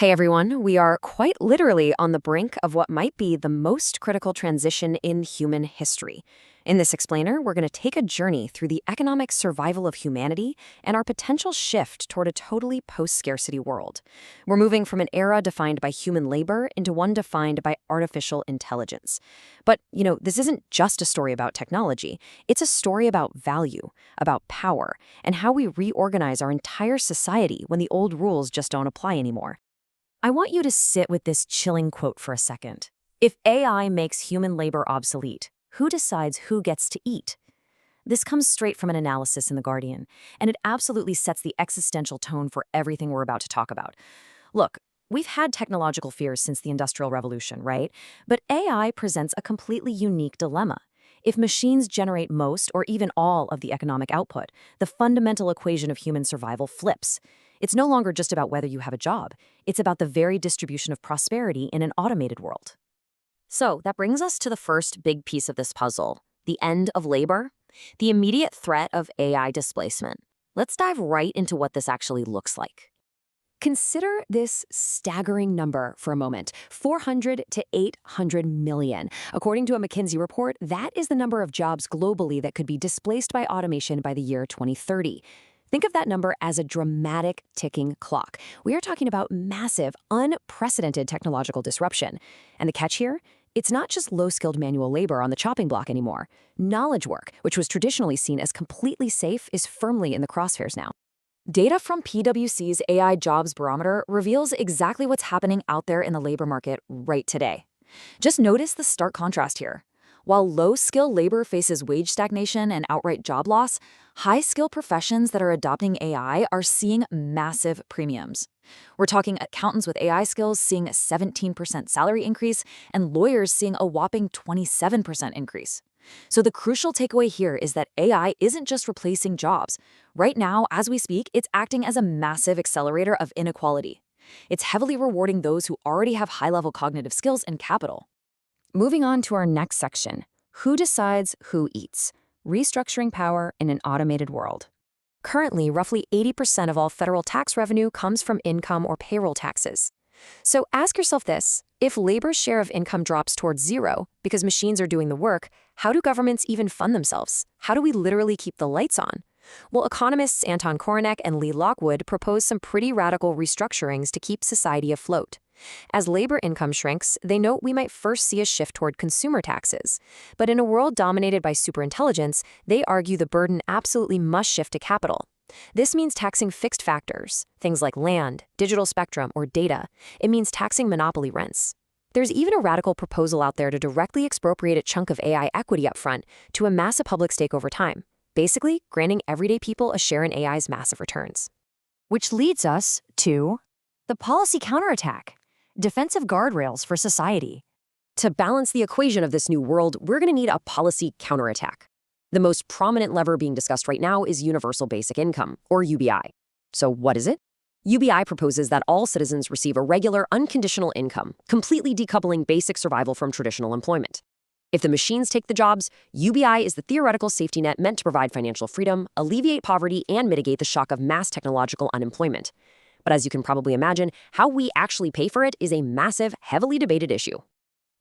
Hey everyone, we are quite literally on the brink of what might be the most critical transition in human history. In this explainer, we're going to take a journey through the economic survival of humanity and our potential shift toward a totally post-scarcity world. We're moving from an era defined by human labor into one defined by artificial intelligence. But, this isn't just a story about technology. It's a story about value, about power, and how we reorganize our entire society when the old rules just don't apply anymore. I want you to sit with this chilling quote for a second. If AI makes human labor obsolete, who decides who gets to eat? This comes straight from an analysis in The Guardian, and it absolutely sets the existential tone for everything we're about to talk about. Look, we've had technological fears since the Industrial Revolution, right? But AI presents a completely unique dilemma. If machines generate most or even all of the economic output, the fundamental equation of human survival flips. It's no longer just about whether you have a job. It's about the very distribution of prosperity in an automated world. So that brings us to the first big piece of this puzzle, the end of labor, the immediate threat of AI displacement. Let's dive right into what this actually looks like. Consider this staggering number for a moment, 400 to 800 million. According to a McKinsey report, that is the number of jobs globally that could be displaced by automation by the year 2030. Think of that number as a dramatic ticking clock. We are talking about massive, unprecedented technological disruption. And the catch here? It's not just low-skilled manual labor on the chopping block anymore. Knowledge work, which was traditionally seen as completely safe, is firmly in the crosshairs now. Data from PwC's AI Jobs Barometer reveals exactly what's happening out there in the labor market right today. Just notice the stark contrast here. While low-skill labor faces wage stagnation and outright job loss, high-skill professions that are adopting AI are seeing massive premiums. We're talking accountants with AI skills seeing a 17% salary increase and lawyers seeing a whopping 27% increase. So the crucial takeaway here is that AI isn't just replacing jobs. Right now, as we speak, it's acting as a massive accelerator of inequality. It's heavily rewarding those who already have high-level cognitive skills and capital. Moving on to our next section, who decides who eats? Restructuring power in an automated world. Currently, roughly 80% of all federal tax revenue comes from income or payroll taxes. So ask yourself this, if labor's share of income drops towards zero because machines are doing the work, how do governments even fund themselves? How do we literally keep the lights on? Well, economists Anton Korenek and Lee Lockwood propose some pretty radical restructurings to keep society afloat. As labor income shrinks, they note we might first see a shift toward consumer taxes. But in a world dominated by superintelligence, they argue the burden absolutely must shift to capital. This means taxing fixed factors, things like land, digital spectrum, or data. It means taxing monopoly rents. There's even a radical proposal out there to directly expropriate a chunk of AI equity up front to amass a public stake over time, basically granting everyday people a share in AI's massive returns. Which leads us to the policy counterattack. Defensive guardrails for society. To balance the equation of this new world, we're going to need a policy counterattack. The most prominent lever being discussed right now is Universal Basic Income, or UBI. So what is it? UBI proposes that all citizens receive a regular, unconditional income, completely decoupling basic survival from traditional employment. If the machines take the jobs, UBI is the theoretical safety net meant to provide financial freedom, alleviate poverty, and mitigate the shock of mass technological unemployment. But as you can probably imagine, how we actually pay for it is a massive, heavily debated issue.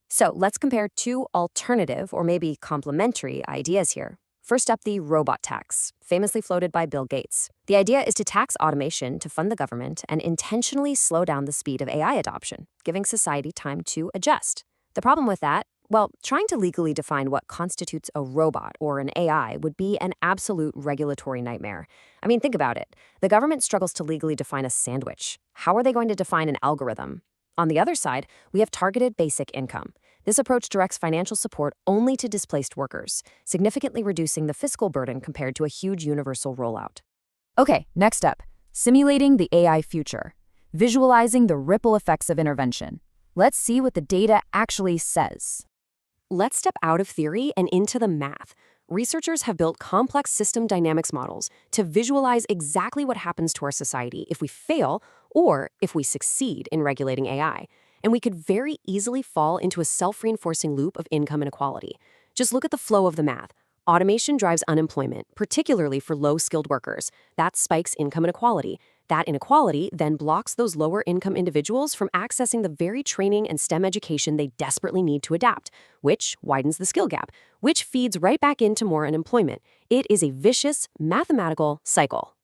So let's compare two alternative, or maybe complementary, ideas here. First up, the robot tax, famously floated by Bill Gates. The idea is to tax automation to fund the government and intentionally slow down the speed of AI adoption, giving society time to adjust. The problem with that? Well, trying to legally define what constitutes a robot or an AI would be an absolute regulatory nightmare. I mean, think about it. The government struggles to legally define a sandwich. How are they going to define an algorithm? On the other side, we have targeted basic income. This approach directs financial support only to displaced workers, significantly reducing the fiscal burden compared to a huge universal rollout. Okay, next up, simulating the AI future, visualizing the ripple effects of intervention. Let's see what the data actually says. Let's step out of theory and into the math. Researchers have built complex system dynamics models to visualize exactly what happens to our society if we fail or if we succeed in regulating AI. And we could very easily fall into a self-reinforcing loop of income inequality. Just look at the flow of the math. Automation drives unemployment, particularly for low-skilled workers. That spikes income inequality. That inequality then blocks those lower-income individuals from accessing the very training and STEM education they desperately need to adapt, which widens the skill gap, which feeds right back into more unemployment. It is a vicious, mathematical cycle.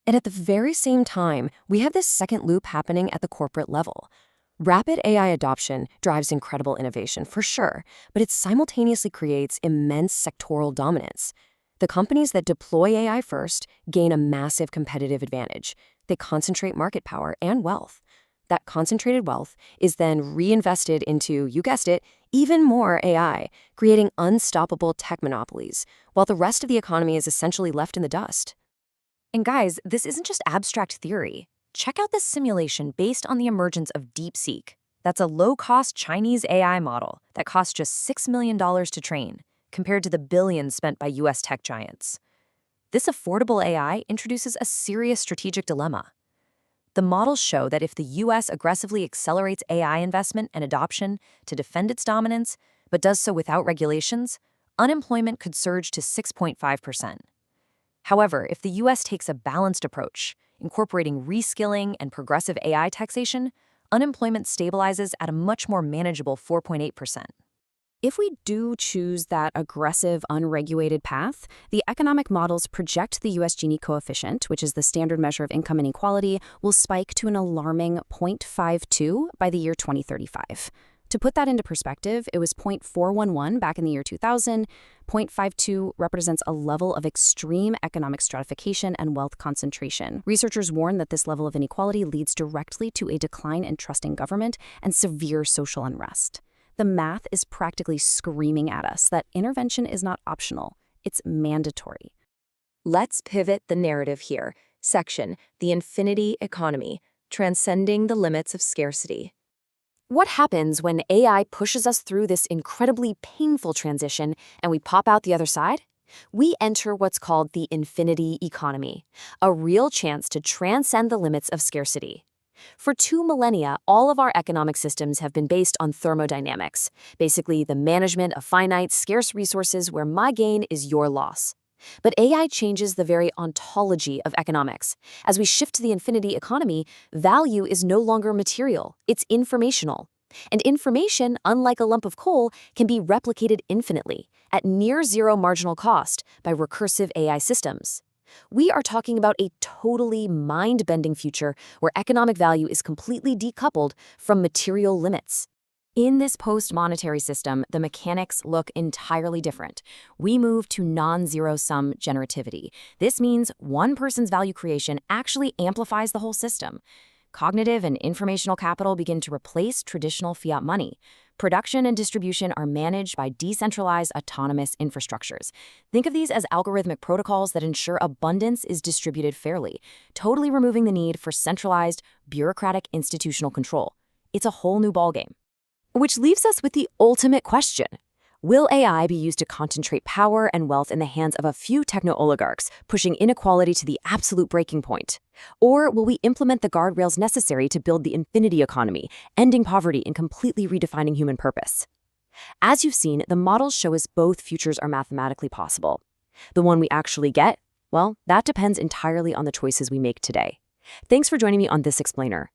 And at the very same time, we have this second loop happening at the corporate level. Rapid AI adoption drives incredible innovation, for sure, but it simultaneously creates immense sectoral dominance. The companies that deploy AI first gain a massive competitive advantage. They concentrate market power and wealth. That concentrated wealth is then reinvested into, you guessed it, even more AI, creating unstoppable tech monopolies, while the rest of the economy is essentially left in the dust. And guys, this isn't just abstract theory. Check out this simulation based on the emergence of DeepSeek. That's a low-cost Chinese AI model that costs just $6 million to train, compared to the billions spent by US tech giants. This affordable AI introduces a serious strategic dilemma. The models show that if the US aggressively accelerates AI investment and adoption to defend its dominance, but does so without regulations, unemployment could surge to 6.5%. However, if the US takes a balanced approach, incorporating reskilling and progressive AI taxation, unemployment stabilizes at a much more manageable 4.8%. If we do choose that aggressive, unregulated path, the economic models project the U.S. Gini coefficient, which is the standard measure of income inequality, will spike to an alarming 0.52 by the year 2035. To put that into perspective, it was 0.411 back in the year 2000. 0.52 represents a level of extreme economic stratification and wealth concentration. Researchers warn that this level of inequality leads directly to a decline in trust in government and severe social unrest. The math is practically screaming at us that intervention is not optional, it's mandatory. Let's pivot the narrative here. Section, the infinity economy, transcending the limits of scarcity. What happens when AI pushes us through this incredibly painful transition and we pop out the other side? We enter what's called the infinity economy, a real chance to transcend the limits of scarcity. For 2 millennia, all of our economic systems have been based on thermodynamics, basically the management of finite, scarce resources where my gain is your loss. But AI changes the very ontology of economics. As we shift to the infinity economy, value is no longer material, it's informational. And information, unlike a lump of coal, can be replicated infinitely, at near zero marginal cost, by recursive AI systems. We are talking about a totally mind-bending future where economic value is completely decoupled from material limits. In this post-monetary system, the mechanics look entirely different. We move to non-zero-sum generativity. This means one person's value creation actually amplifies the whole system. Cognitive and informational capital begin to replace traditional fiat money. Production and distribution are managed by decentralized autonomous infrastructures. Think of these as algorithmic protocols that ensure abundance is distributed fairly, totally removing the need for centralized, bureaucratic institutional control. It's a whole new ballgame. Which leaves us with the ultimate question. Will AI be used to concentrate power and wealth in the hands of a few techno-oligarchs, pushing inequality to the absolute breaking point? Or will we implement the guardrails necessary to build the infinity economy, ending poverty and completely redefining human purpose? As you've seen, the models show us both futures are mathematically possible. The one we actually get? Well, that depends entirely on the choices we make today. Thanks for joining me on This Explainer.